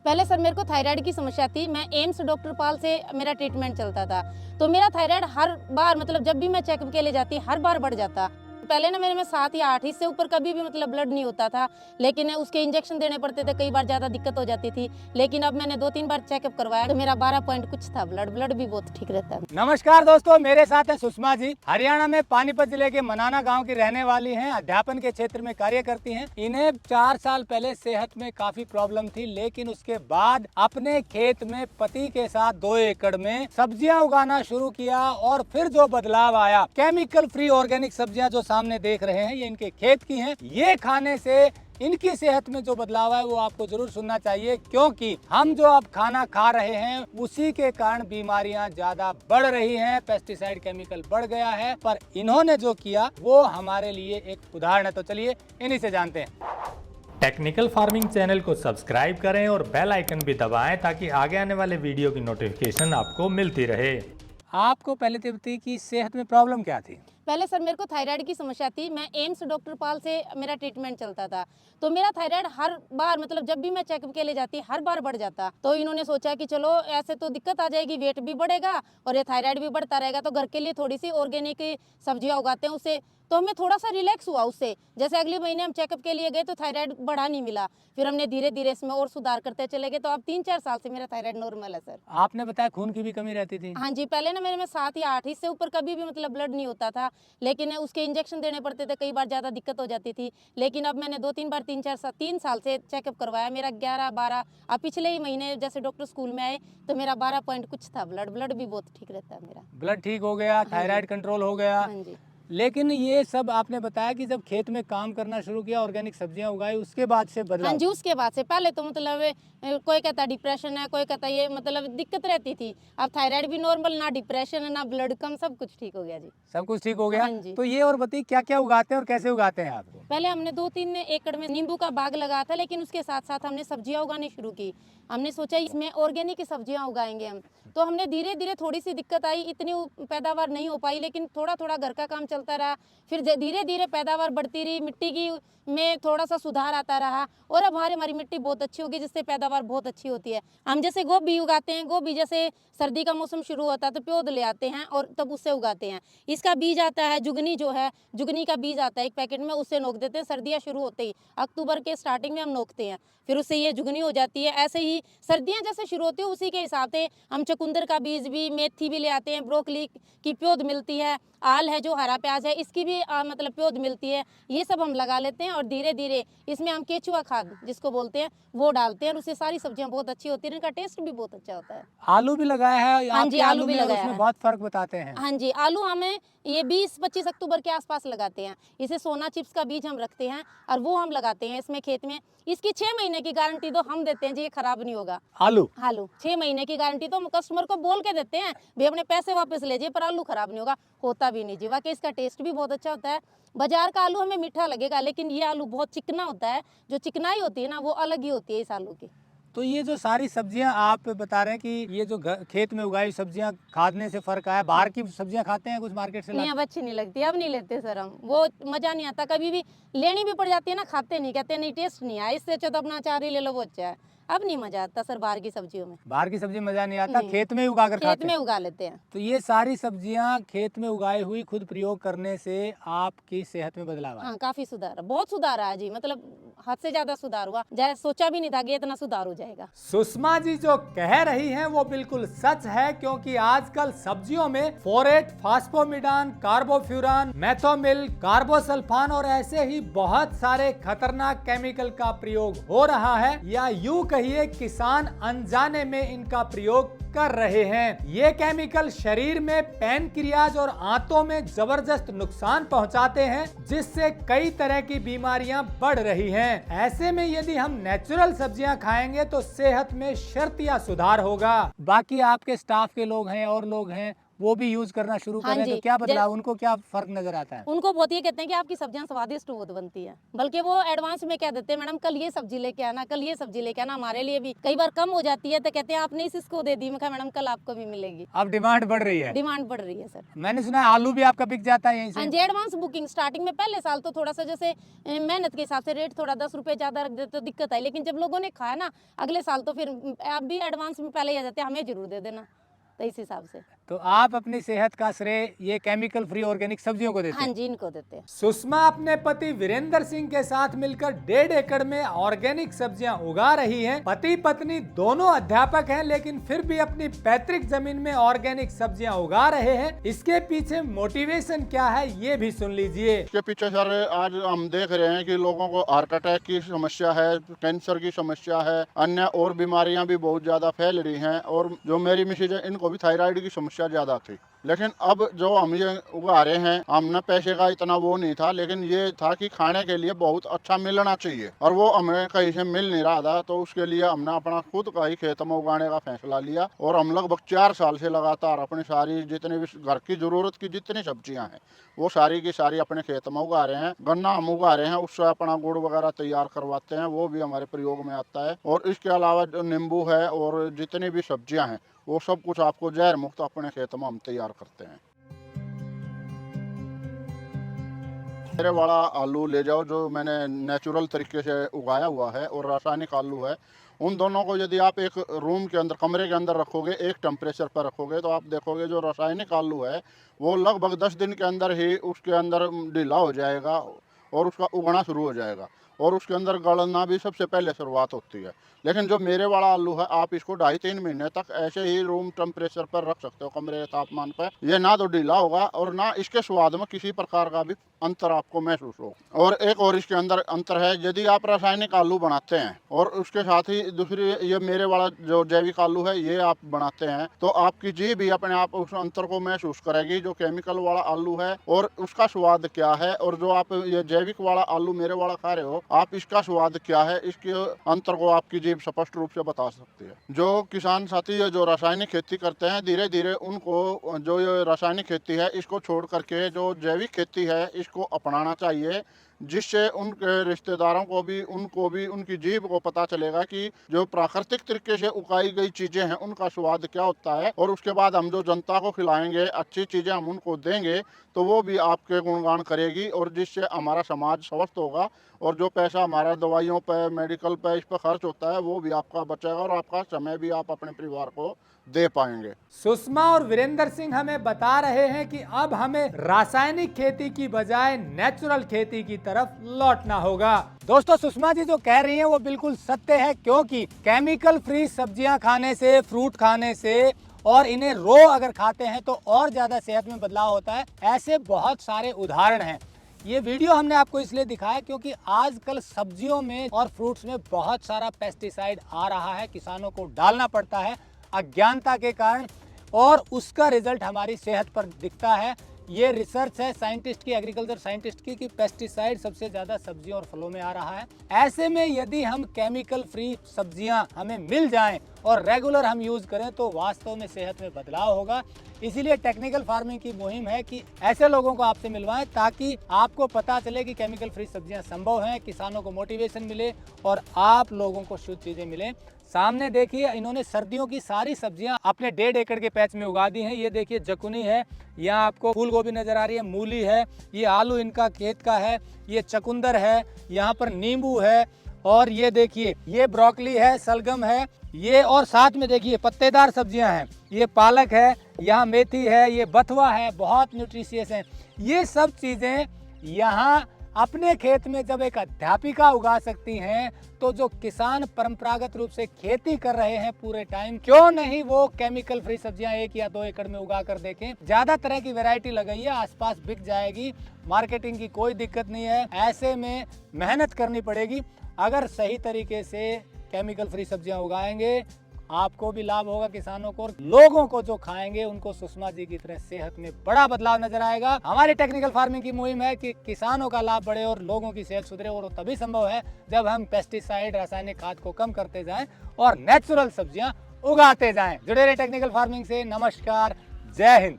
पहले सर मेरे को थायराइड की समस्या थी। मैं एम्स डॉक्टर पाल से मेरा ट्रीटमेंट चलता था। तो मेरा थायराइड हर बार मतलब जब भी मैं चेकअप के लिए जाती हर बार बढ़ जाता। पहले ना मेरे में 7 या 8 इससे ऊपर कभी भी मतलब ब्लड नहीं होता था, लेकिन उसके इंजेक्शन देने पड़ते थे, कई बार ज़्यादा दिक्कत हो जाती थी। लेकिन अब मैंने 2-3 बार चेकअप करवाया तो मेरा 12 पॉइंट कुछ था, ब्लड भी बहुत ठीक रहता है। नमस्कार दोस्तों, मेरे साथ है सुषमा जी। हरियाणा में पानीपत जिले के मनाना गांव की रहने वाली हैं, अध्यापन के क्षेत्र में कार्य करती हैं। इन्हें 4 साल पहले सेहत में काफी प्रॉब्लम थी, लेकिन उसके बाद अपने खेत में पति के साथ 2 एकड़ में सब्जियां उगाना शुरू किया और फिर जो बदलाव आया, केमिकल फ्री ऑर्गेनिक सब्जियां जो सामने देख रहे हैं ये इनके खेत की हैं। ये खाने से इनकी सेहत में जो बदलाव है वो आपको जरूर सुनना चाहिए, क्योंकि हम जो अब खाना खा रहे हैं उसी के कारण बीमारियां ज्यादा बढ़ रही हैं। पेस्टिसाइड केमिकल बढ़ गया है, पर इन्होंने जो किया वो हमारे लिए एक उदाहरण है। तो चलिए इन्हीं से जानते हैं। टेक्निकल फार्मिंग चैनल को सब्सक्राइब करें और बेल आइकन भी दबाएं ताकि आगे आने वाले वीडियो की नोटिफिकेशन आपको मिलती रहे। आपको पहले तो बताइए कि सेहत में प्रॉब्लम क्या थी? पहले सर मेरे को थायराइड की समस्या थी। मैं एम्स डॉक्टर पाल से मेरा ट्रीटमेंट चलता था। तो मेरा थायराइड हर बार मतलब जब भी मैं चेकअप के लिए जाती हर बार बढ़ जाता। तो इन्होंने सोचा कि चलो ऐसे तो दिक्कत आ जाएगी, वेट भी बढ़ेगा और ये थायराइड भी बढ़ता रहेगा, तो घर के लिए थोड़ी सी ऑर्गेनिक सब्जियां उगाते हैं उससे तो हमें थोड़ा सा रिलैक्स हुआ उससे। जैसे अगले महीने हम चेकअप के लिए गए तो थायराइड बढ़ा नहीं मिला, फिर हमने धीरे धीरे इसमें और सुधार करते चले गए। तो अब 3-4 साल से मेरा थायराइड नॉर्मल है सर। आपने बताया खून की भी कमी रहती थी। हाँ जी, पहले ना मेरे में 7 या 8 इससे ऊपर कभी भी मतलब ब्लड नहीं होता था, लेकिन उसके इंजेक्शन देने पड़ते थे, कई बार ज़्यादा दिक्कत हो जाती थी। लेकिन अब मैंने 2-3 बार 3 साल से चेकअप करवाया। मेरा 11-12 अब पिछले ही महीने जैसे डॉक्टर स्कूल में आए तो मेरा 12 पॉइंट कुछ था, ब्लड भी बहुत ठीक रहता है मेरा। ब्लड ठीक हो गया, थायराइड कंट्रोल हो गया। हाँ जी। लेकिन ये सब आपने बताया कि जब खेत में काम करना शुरू किया, ऑर्गेनिक सब्जियां उगाई, उसके बाद से बदलाव। हाँ जी, उसके बाद से पहले तो मतलब कोई कहता डिप्रेशन है, कोई कहता ये मतलब दिक्कत रहती थी। अब थायराइड भी नॉर्मल, ना डिप्रेशन है ना ब्लड कम, सब कुछ ठीक हो गया जी। सब कुछ ठीक हो गया। हाँ जी। तो ये और बताइए क्या क्या उगाते हैं और कैसे उगाते हैं आप? पहले हमने 2-3 एकड़ में नींबू का बाग लगाया था, लेकिन उसके साथ साथ हमने सब्जियां उगानी शुरू की। हमने सोचा इसमें ऑर्गेनिक सब्जियां उगाएंगे हम। तो हमने धीरे धीरे थोड़ी सी दिक्कत आई, इतनी पैदावार नहीं हो पाई, लेकिन थोड़ा थोड़ा घर का काम चलता रहा। फिर धीरे धीरे पैदावार बढ़ती रही, मिट्टी की में थोड़ा सा सुधार आता रहा और अब हमारी मिट्टी बहुत अच्छी होगी, जिससे पैदावार बहुत अच्छी होती है। हम जैसे गोभी उगाते हैं, गोभी जैसे सर्दी का मौसम शुरू होता है तो प्योद ले आते हैं और तब उससे उगाते हैं। इसका बीज आता है, जुगनी जो है, जुगनी का बीज आता है एक पैकेट में, उससे नोक देते हैं। सर्दियाँ शुरू होते ही अक्टूबर के स्टार्टिंग में हम नोकते हैं, फिर उससे ये जुगनी हो जाती है। ऐसे ही सर्दियाँ जैसे शुरू होती है उसी के हिसाब से हम चुकंदर का बीज भी, मेथी भी ले आते हैं, ब्रोकली की प्योद मिलती है, आल है जो हरा प्याज है इसकी भी मतलब प्योद मिलती है। ये सब हम लगा लेते हैं और धीरे धीरे इसमें हम केचुआ खाद जिसको बोलते हैं वो डालते हैं और उससे सारी सब्जियां बहुत अच्छी होती है, इनका टेस्ट भी बहुत अच्छा होता है। आलू भी लगाया है? हाँ जी, आलू भी लगाया है। बहुत फर्क बताते हैं। हाँ जी, आलू हमें ये 20-25 अक्टूबर के आसपास लगाते हैं। इसे सोना चिप्स का बीज हम रखते हैं और वो हम लगाते हैं इसमें खेत में। इसकी 6 महीने की गारंटी तो हम देते हैं जी, ये खराब नहीं होगा। आलू 6 महीने की गारंटी तो हम कस्टमर को बोल के देते हैं, भाई अपने पैसे वापस ले जाइए, पर आलू खराब नहीं होगा, होता भी नहीं जी। वाकई इसका टेस्ट भी बहुत अच्छा होता है। बाजार का आलू हमें मीठा लगेगा, लेकिन ये आलू बहुत चिकना होता है। जो चिकनाई होती है ना वो अलग ही होती है इस आलू की। तो ये जो सारी सब्जियां आप बता रहे हैं कि ये जो खेत में उगाई सब्जियां खाने से फर्क आया, बाहर की सब्जियां खाते हैं कुछ मार्केट से? नहीं, अब अच्छी नहीं लगती, अब नहीं लेते सर हम, वो मजा नहीं आता। कभी भी लेनी भी पड़ जाती है ना, खाते नहीं, कहते नहीं टेस्ट नहीं आया, इससे अच्छा तो अपना अचार ही ले लो, वो अच्छा है। अब नहीं मजा आता सर बाहर की सब्जियों में। बाहर की सब्जी मजा नहीं आता, नहीं। खेत में उगा कर खाते हैं। खेत में उगा लेते हैं। तो ये सारी सब्जियां खेत में उगाई हुई खुद प्रयोग करने से आपकी सेहत में बदलाव आया? हाँ, काफी सुधार, बहुत सुधार आया जी, मतलब हद से ज्यादा सुधार हुआ। जैसे सोचा भी नहीं था कि इतना सुधार हो जाएगा। सुषमा जी जो कह रही हैं वो बिल्कुल सच है, क्योंकि आजकल सब्जियों में फोरेट, फास्फोमिडान, कार्बोफ्यूरान, मेथोमिल, कार्बोसल्फान और ऐसे ही बहुत सारे खतरनाक केमिकल का प्रयोग हो रहा है, या यूं कहिए किसान अनजाने में इनका प्रयोग कर रहे हैं। ये केमिकल शरीर में पैनक्रियाज और आंतों में जबरदस्त नुकसान पहुंचाते हैं, जिससे कई तरह की बीमारियां बढ़ रही हैं। ऐसे में यदि हम नेचुरल सब्जियां खाएंगे तो सेहत में शर्तिया सुधार होगा। बाकी आपके स्टाफ के लोग हैं और लोग हैं, वो भी यूज करना शुरू हाँ करें जी, तो क्या बदलाव, उनको क्या फर्क नजर आता है? उनको बहुत ये कहते हैं कि आपकी सब्जियां स्वादिष्ट बहुत बनती है, बल्कि वो एडवांस में कह देते हैं मैडम कल ये सब्जी लेके आना, कल ये सब्जी लेके आना। हमारे लिए भी कई बार कम हो जाती है तो कहते हैं आपने इसको दे दी, मैं कहा मैडम कल आपको भी मिलेगी। अब डिमांड बढ़ रही है, डिमांड बढ़ रही है सर। मैंने सुना है आलू भी आपका बिक जाता है यहीं हाँ से? जी, एडवांस बुकिंग स्टार्टिंग में पहले साल तो थोड़ा सा जैसे मेहनत के हिसाब से रेट थोड़ा 10 रुपए ज्यादा रख देते तो दिक्कत आई, लेकिन जब लोगों ने खाया ना अगले साल तो फिर आप भी एडवांस में पहले ही आ जाते हैं, हमें जरूर दे देना, तो इस हिसाब से। तो आप अपनी सेहत का श्रेय ये केमिकल फ्री ऑर्गेनिक सब्जियों को देते हाँ हैं? जी, इनको देते हैं। सुषमा अपने पति वीरेंद्र सिंह के साथ मिलकर 1.5 एकड़ में ऑर्गेनिक सब्जियां उगा रही हैं। पति पत्नी दोनों अध्यापक हैं, लेकिन फिर भी अपनी पैतृक जमीन में ऑर्गेनिक सब्जियां उगा रहे हैं। इसके पीछे मोटिवेशन क्या है ये भी सुन लीजिए। इसके पीछे सर आज हम देख रहे हैं कि लोगों को हार्ट अटैक की समस्या है, कैंसर की समस्या है, अन्य और बीमारियां भी बहुत ज्यादा फैल रही हैं। और जो मेरी मिसेज है इनको भी थायराइड की समस्या ज्यादा थी, लेकिन अब जो हम ये उगा रहे हैं, हमने पैसे का इतना वो नहीं था, लेकिन ये था कि खाने के लिए बहुत अच्छा मिलना चाहिए और वो हमें कहीं से मिल नहीं रहा था। तो उसके लिए हमने अपना खुद का ही खेत में उगाने का फैसला लिया और हम लगभग 4 साल से लगातार अपनी सारी जितनी भी घर की जरूरत की जितनी सब्जियां हैं वो सारी की सारी अपने खेत में उगा रहे हैं। गन्ना हम उगा रहे हैं, उससे अपना गुड़ वगैरह तैयार करवाते हैं, वो भी हमारे प्रयोग में आता है। और इसके अलावा जो नींबू है और जितनी भी सब्जियां हैं वो सब कुछ आपको जहर मुक्त अपने खेत में हम तैयार करते हैं। मेरे वाला आलू ले जाओ जो मैंने नेचुरल तरीके से उगाया हुआ है और रासायनिक आलू है, उन दोनों को यदि आप एक रूम के अंदर कमरे के अंदर रखोगे, एक टेम्परेचर पर रखोगे, तो आप देखोगे जो रासायनिक आलू है वो लगभग 10 दिन के अंदर ही उसके अंदर ढीला हो जाएगा और उसका उगना शुरू हो जाएगा और उसके अंदर गलना भी सबसे पहले शुरुआत होती है। लेकिन जो मेरे वाला आलू है आप इसको 2.5-3 महीने तक ऐसे ही रूम टेम्परेचर पर रख सकते हो, कमरे के तापमान पर। ये ना तो ढीला होगा और ना इसके स्वाद में किसी प्रकार का भी अंतर आपको महसूस हो। और एक और इसके अंदर अंतर है, यदि आप रासायनिक आलू बनाते हैं और उसके साथ ही दूसरी ये मेरे वाला जो जैविक आलू है ये आप बनाते हैं, तो आपकी जीभ भी अपने आप उस अंतर को महसूस करेगी। जो केमिकल वाला आलू है और उसका स्वाद क्या है, और जो आप ये जैविक वाला आलू मेरे वाला खा रहे हो आप इसका स्वाद क्या है, इसके अंतर को आपकी जीभ स्पष्ट रूप से बता सकती है। जो किसान साथी जो रासायनिक खेती करते हैं, धीरे धीरे उनको जो ये रासायनिक खेती है इसको छोड़ करके जो जैविक खेती है इसको अपनाना चाहिए, जिससे उनके रिश्तेदारों को भी उनको भी उनकी जीभ को पता चलेगा कि जो प्राकृतिक तरीके से उगाई गई चीज़ें हैं उनका स्वाद क्या होता है। और उसके बाद हम जो जनता को खिलाएंगे, अच्छी चीज़ें हम उनको देंगे, तो वो भी आपके गुणगान करेगी और जिससे हमारा समाज स्वस्थ होगा और जो पैसा हमारा दवाइयों पर, मेडिकल पर, इस पर खर्च होता है वो भी आपका बचेगा और आपका समय भी आप अपने परिवार को दे पाएंगे। सुषमा और वीरेंद्र सिंह हमें बता रहे हैं कि अब हमें रासायनिक खेती की बजाय नेचुरल खेती की तरफ लौटना होगा। दोस्तों, सुषमा जी जो कह रही हैं वो बिल्कुल सत्य है, क्योंकि केमिकल फ्री सब्जियां खाने से, फ्रूट खाने से और इन्हें रो अगर खाते हैं तो और ज्यादा सेहत में बदलाव होता है। ऐसे बहुत सारे उदाहरण हैं। ये वीडियो हमने आपको इसलिए दिखाया क्योंकि आजकल सब्जियों में और फ्रूट्स में बहुत सारा पेस्टिसाइड आ रहा है, किसानों को डालना पड़ता है अज्ञानता के कारण, और उसका रिजल्ट हमारी सेहत पर दिखता है। ये रिसर्च है साइंटिस्ट की, एग्रीकल्चर साइंटिस्ट की, कि पेस्टिसाइड सबसे ज्यादा सब्जियों और फलों में आ रहा है। ऐसे में यदि हम केमिकल फ्री सब्जियां हमें मिल जाएं और रेगुलर हम यूज करें तो वास्तव में सेहत में बदलाव होगा। इसीलिए टेक्निकल फार्मिंग की मुहिम है कि ऐसे लोगों को आपसे मिलवाएं ताकि आपको पता चले कि केमिकल फ्री सब्जियां संभव हैं, किसानों को मोटिवेशन मिले और आप लोगों को शुद्ध चीजें मिले। सामने देखिए, इन्होंने सर्दियों की सारी सब्जियां अपने 1.5 एकड़ के पैच में उगा दी हैं। ये देखिए जकुनी है, यहाँ आपको फूल गोभी नजर आ रही है, मूली है, ये आलू इनका खेत का है, ये चकुंदर है, यहाँ पर नींबू है, और ये देखिए ये ब्रोकली है, सलगम है, ये, और साथ में देखिए पत्तेदार सब्जियां हैं, ये पालक है, यहाँ मेथी है, ये बथुआ है, बहुत न्यूट्रिशियस है। ये सब चीजें यहाँ अपने खेत में जब एक अध्यापिका उगा सकती हैं, तो जो किसान परंपरागत रूप से खेती कर रहे हैं पूरे टाइम, क्यों नहीं वो केमिकल फ्री सब्जियां 1 या 2 एकड़ में उगा कर देखें। ज्यादा तरह की वैरायटी लगाइए, आसपास बिक जाएगी, मार्केटिंग की कोई दिक्कत नहीं है। ऐसे में मेहनत करनी पड़ेगी। अगर सही तरीके से केमिकल फ्री सब्जियां उगाएंगे, आपको भी लाभ होगा, किसानों को, और लोगों को जो खाएंगे उनको सुषमा जी की तरह सेहत में बड़ा बदलाव नजर आएगा। हमारी टेक्निकल फार्मिंग की मुहिम है कि किसानों का लाभ बढ़े और लोगों की सेहत सुधरे, और तभी संभव है जब हम पेस्टिसाइड, रासायनिक खाद को कम करते जाएं और नेचुरल सब्जियां उगाते जाएं। जुड़े रहे टेक्निकल फार्मिंग से। नमस्कार, जय हिंद।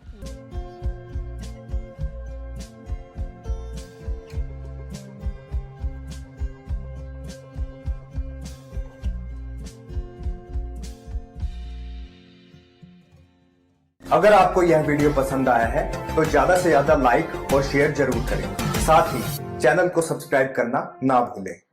अगर आपको यह वीडियो पसंद आया है तो ज्यादा से ज्यादा लाइक और शेयर जरूर करें। साथ ही चैनल को सब्सक्राइब करना ना भूलें।